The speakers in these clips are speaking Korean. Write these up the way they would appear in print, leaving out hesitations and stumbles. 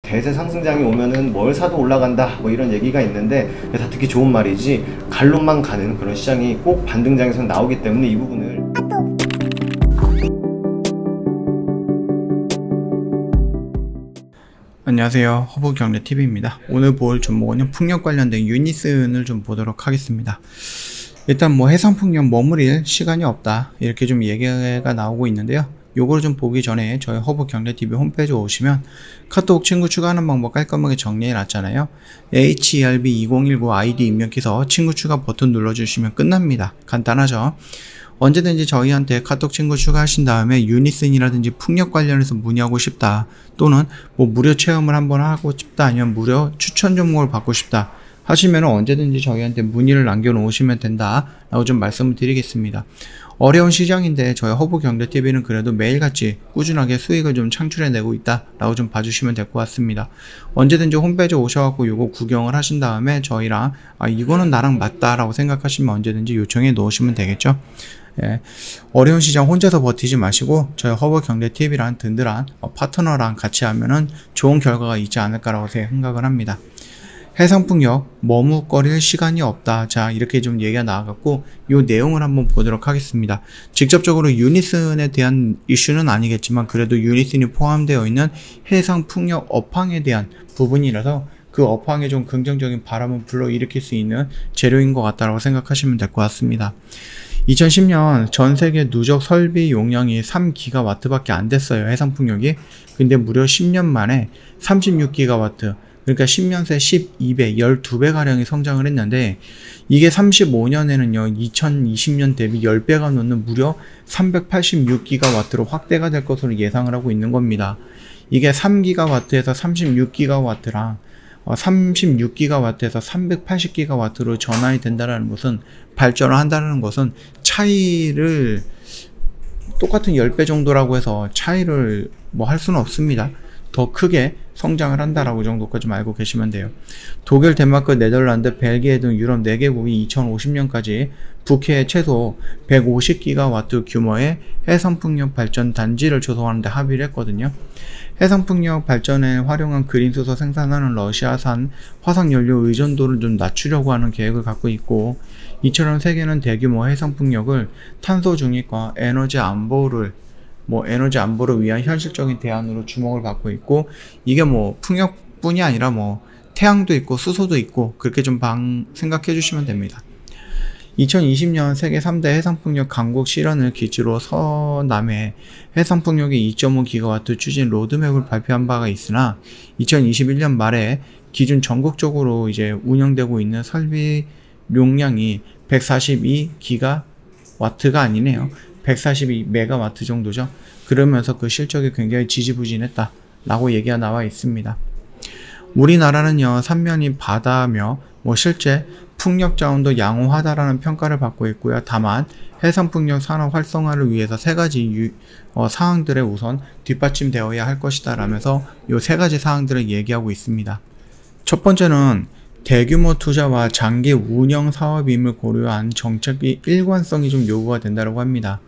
대세 상승장이 오면은 뭘 사도 올라간다 뭐 이런 얘기가 있는데 다 듣기 좋은 말이지 갈론만 가는 그런 시장이 꼭 반등장에서 나오기 때문에 이 부분을 안녕하세요, 허브경제TV입니다. 오늘 볼 종목은 풍력 관련된 유니슨을 좀 보도록 하겠습니다. 일단 해상풍력 머무릴 시간이 없다 이렇게 좀 얘기가 나오고 있는데요. 요거를 좀 보기 전에 저희 허브경제TV 홈페이지 오시면 카톡 친구 추가하는 방법 깔끔하게 정리해 놨잖아요. HERB2019 아이디 입력해서 친구 추가 버튼 눌러주시면 끝납니다. 간단하죠? 언제든지 저희한테 카톡 친구 추가하신 다음에 유니슨이라든지 풍력 관련해서 문의하고 싶다, 또는 무료 체험을 한번 하고 싶다, 아니면 무료 추천 종목을 받고 싶다 하시면 언제든지 저희한테 문의를 남겨 놓으시면 된다 라고 좀 말씀을 드리겠습니다. 어려운 시장인데 저희 허브경제TV는 그래도 매일같이 꾸준하게 수익을 좀 창출해내고 있다 라고 좀 봐주시면 될 것 같습니다. 언제든지 홈페이지 오셔갖고 요거 구경을 하신 다음에 저희랑 이거는 나랑 맞다 라고 생각하시면 언제든지 요청해 놓으시면 되겠죠. 예, 어려운 시장 혼자서 버티지 마시고 저희 허브경제TV랑 든든한 파트너랑 같이 하면은 좋은 결과가 있지 않을까라고 생각을 합니다. 해상풍력 머뭇거릴 시간이 없다. 자, 이렇게 좀 얘기가 나와갖고 요 내용을 한번 보도록 하겠습니다. 직접적으로 유니슨에 대한 이슈는 아니겠지만 그래도 유니슨이 포함되어 있는 해상풍력 업황에 대한 부분이라서 그 업황에 좀 긍정적인 바람을 불러일으킬 수 있는 재료인 것 같다고 생각하시면 될 것 같습니다. 2010년 전세계 누적 설비 용량이 3GW 밖에 안 됐어요, 해상풍력이. 근데 무려 10년 만에 36GW, 그러니까 10년 새 12배, 12배 가량이 성장을 했는데, 이게 35년에는요 2020년 대비 10배가 넘는 무려 386GW로 확대가 될 것으로 예상을 하고 있는 겁니다. 이게 3GW에서 36GW랑 36GW에서 380GW로 전환이 된다는 것은, 발전을 한다는 것은 차이를 똑같은 10배 정도라고 해서 차이를 할 수는 없습니다. 더 크게 성장을 한다라고 정도까지 좀 알고 계시면 돼요. 독일, 덴마크, 네덜란드, 벨기에 등 유럽 4개국이 2050년까지 북해에 최소 150GW 규모의 해상풍력 발전 단지를 조성하는 데 합의를 했거든요. 해상풍력 발전에 활용한 그린수소 생산하는 러시아산 화석연료 의존도를 좀 낮추려고 하는 계획을 갖고 있고, 이처럼 세계는 대규모 해상풍력을 탄소 중립과 에너지 안보를 위한 현실적인 대안으로 주목을 받고 있고, 이게 풍력뿐이 아니라 태양도 있고 수소도 있고 그렇게 좀 생각해 주시면 됩니다. 2020년 세계 3대 해상풍력 강국 실현을 기치로 서남해 해상풍력의 2.5GW 추진 로드맵을 발표한 바가 있으나, 2021년 말에 기준 전국적으로 이제 운영되고 있는 설비 용량이 142GW가 아니네요. 142MW 정도죠. 그러면서 그 실적이 굉장히 지지부진했다 라고 얘기가 나와 있습니다. 우리나라는요 삼면이 바다며 실제 풍력 자원도 양호하다라는 평가를 받고 있고요. 다만 해상풍력 산업 활성화를 위해서 3가지 사항들에 우선 뒷받침되어야 할 것이다 라면서 이 3가지 사항들을 얘기하고 있습니다. 첫 번째는 대규모 투자와 장기 운영 사업임을 고려한 정책의 일관성이 좀 요구가 된다고 합니다.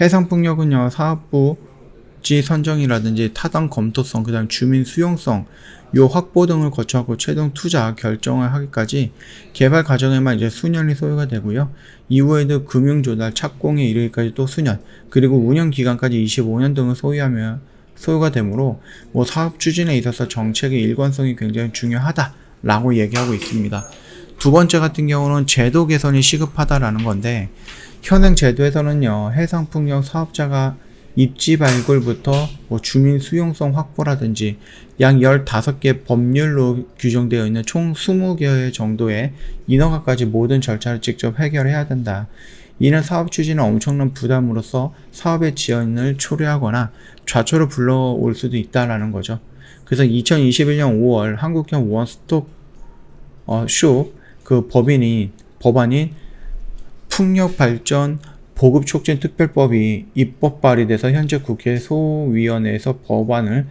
해상풍력은요 사업부지 선정이라든지 타당 검토성, 그 다음 주민 수용성 요 확보 등을 거쳐하고 최종 투자 결정을 하기까지 개발 과정에만 이제 수년이 소요가 되고요. 이후에도 금융 조달, 착공에 이르기까지 또 수년, 그리고 운영 기간까지 25년 등을 소요가 되므로 사업 추진에 있어서 정책의 일관성이 굉장히 중요하다 라고 얘기하고 있습니다. 두 번째 같은 경우는 제도 개선이 시급하다라는 건데, 현행 제도에서는요 해상풍력 사업자가 입지 발굴부터 주민 수용성 확보라든지 약 15개 법률로 규정되어 있는 총 20개 정도의 인허가까지 모든 절차를 직접 해결해야 된다. 이는 사업 추진에 엄청난 부담으로서 사업의 지연을 초래하거나 좌초를 불러올 수도 있다라는 거죠. 그래서 2021년 5월 한국형 원스톱 쇼 법안인 풍력발전 보급촉진특별법이 입법 발의돼서 현재 국회 소위원회에서 법안을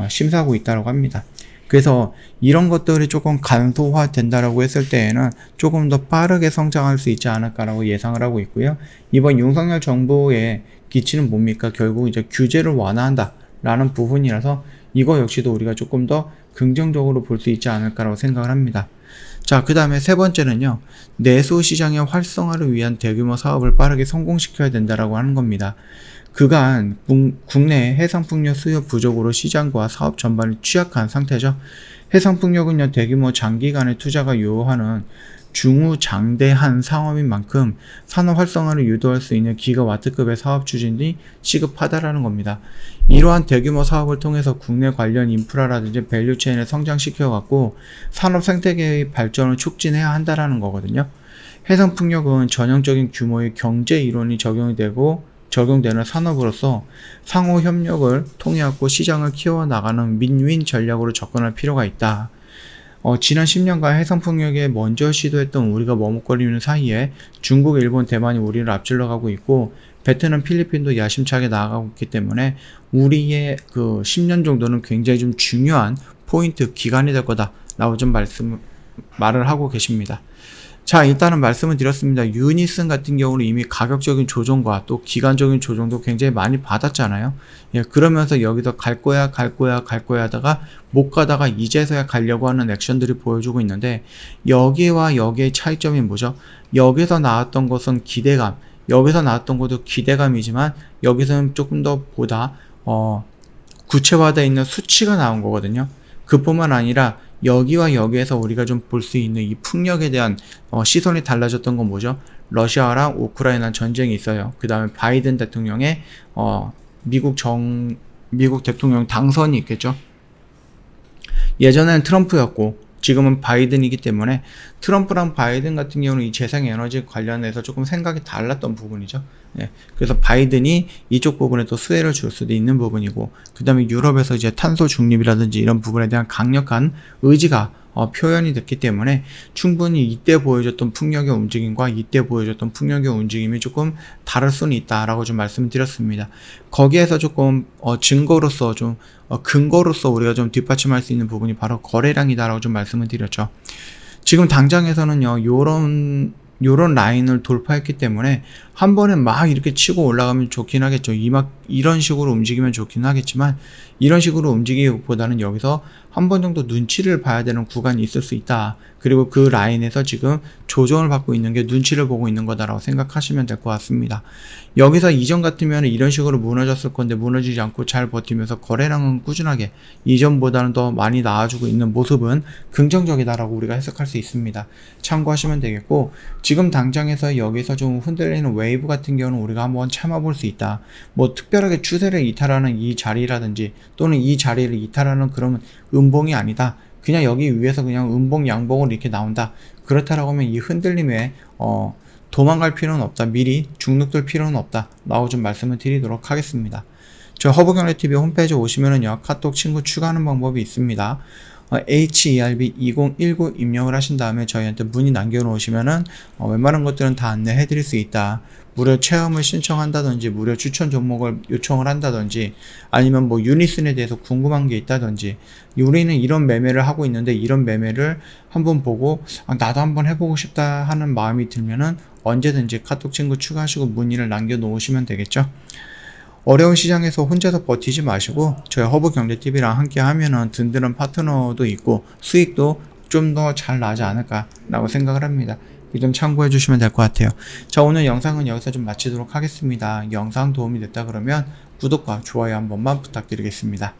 심사하고 있다고 합니다. 그래서 이런 것들이 조금 간소화 된다라고 했을 때에는 조금 더 빠르게 성장할 수 있지 않을까라고 예상을 하고 있고요. 이번 윤석열 정부의 기치는 뭡니까? 결국 이제 규제를 완화한다 라는 부분이라서 이거 역시도 우리가 조금 더 긍정적으로 볼 수 있지 않을까라고 생각을 합니다. 자, 그 다음에 세 번째는요, 내수 시장의 활성화를 위한 대규모 사업을 빠르게 성공시켜야 된다라고 하는 겁니다. 그간 국내 해상풍력 수요 부족으로 시장과 사업 전반이 취약한 상태죠. 해상풍력은요, 대규모 장기간의 투자가 요하는 중후장대한 상업인 만큼 산업 활성화를 유도할 수 있는 기가와트급의 사업 추진이 시급하다라는 겁니다. 이러한 대규모 사업을 통해서 국내 관련 인프라라든지 밸류체인을 성장시켜갖고 산업 생태계의 발전을 촉진해야 한다라는 거거든요. 해상풍력은 전형적인 규모의 경제 이론이 적용되는 산업으로서 상호 협력을 통해 갖고 시장을 키워나가는 윈윈 전략으로 접근할 필요가 있다. 지난 10년간 해상풍력에 먼저 시도했던 우리가 머뭇거리는 사이에 중국, 일본, 대만이 우리를 앞질러 가고 있고, 베트남, 필리핀도 야심차게 나아가고 있기 때문에 우리의 그 10년 정도는 굉장히 좀 중요한 포인트 기간이 될 거다라고 좀 말을 하고 계십니다. 자, 일단은 말씀을 드렸습니다. 유니슨 같은 경우는 이미 가격적인 조정과 또 기간적인 조정도 굉장히 많이 받았잖아요. 예, 그러면서 여기서 갈 거야 하다가 못 가다가 이제서야 가려고 하는 액션들이 보여주고 있는데, 여기와 여기의 차이점이 뭐죠? 여기서 나왔던 것은 기대감, 여기서 나왔던 것도 기대감이지만 여기서는 조금 더 보다 구체화되어 있는 수치가 나온 거거든요. 그뿐만 아니라 여기와 여기에서 우리가 좀 볼 수 있는 이 풍력에 대한 시선이 달라졌던 건 뭐죠? 러시아랑 우크라이나 전쟁이 있어요. 그 다음에 바이든 대통령의 미국 대통령 당선이 있겠죠. 예전에는 트럼프였고 지금은 바이든이기 때문에 트럼프랑 바이든 같은 경우는 이 재생에너지 관련해서 조금 생각이 달랐던 부분이죠. 예, 그래서 바이든이 이쪽 부분에 또 수혜를 줄 수도 있는 부분이고, 그 다음에 유럽에서 이제 탄소 중립이라든지 이런 부분에 대한 강력한 의지가 표현이 됐기 때문에 충분히 이때 보여줬던 풍력의 움직임과 이때 보여줬던 풍력의 움직임이 조금 다를 수는 있다라고 좀 말씀을 드렸습니다. 거기에서 조금 증거로서 좀 근거로서 우리가 좀 뒷받침할 수 있는 부분이 바로 거래량이다라고 좀 말씀을 드렸죠. 지금 당장에서는요, 요런 라인을 돌파했기 때문에 한 번에 막 이렇게 치고 올라가면 좋긴 하겠죠. 이런 식으로 움직이면 좋긴 하겠지만, 이런 식으로 움직이기보다는 여기서 한 번 정도 눈치를 봐야 되는 구간이 있을 수 있다. 그리고 그 라인에서 지금 조정을 받고 있는 게 눈치를 보고 있는 거다라고 생각하시면 될 것 같습니다. 여기서 이전 같으면 이런 식으로 무너졌을 건데 무너지지 않고 잘 버티면서 거래량은 꾸준하게 이전보다는 더 많이 나와주고 있는 모습은 긍정적이다라고 우리가 해석할 수 있습니다. 참고하시면 되겠고, 지금 당장에서 여기서 좀 흔들리는 웨이브 같은 경우는 우리가 한번 참아볼 수 있다. 뭐 특별하게 추세를 이탈하는 이 자리라든지 또는 이 자리를 이탈하는 그런 음봉이 아니다. 그냥 여기 위에서 그냥 음봉 양봉으로 이렇게 나온다. 그렇다라고 하면 이 흔들림에 도망갈 필요는 없다. 미리 죽눅들 필요는 없다. 라고 좀 말씀을 드리도록 하겠습니다. 저 허브경제TV 홈페이지 오시면은요, 카톡 친구 추가하는 방법이 있습니다. HERB2019 입력을 하신 다음에 저희한테 문의 남겨놓으시면은 웬만한 것들은 다 안내해 드릴 수 있다. 무료 체험을 신청한다든지 무료 추천 종목을 요청을 한다든지 아니면 뭐 유니슨에 대해서 궁금한 게 있다든지, 우리는 이런 매매를 하고 있는데 이런 매매를 한번 보고 나도 한번 해보고 싶다 하는 마음이 들면은 언제든지 카톡 친구 추가하시고 문의를 남겨놓으시면 되겠죠. 어려운 시장에서 혼자서 버티지 마시고 저희 허브경제TV랑 함께 하면은 든든한 파트너도 있고 수익도 좀 더 잘 나지 않을까 라고 생각을 합니다. 이 점 참고해 주시면 될 것 같아요. 자, 오늘 영상은 여기서 좀 마치도록 하겠습니다. 영상 도움이 됐다 그러면 구독과 좋아요 한 번만 부탁드리겠습니다.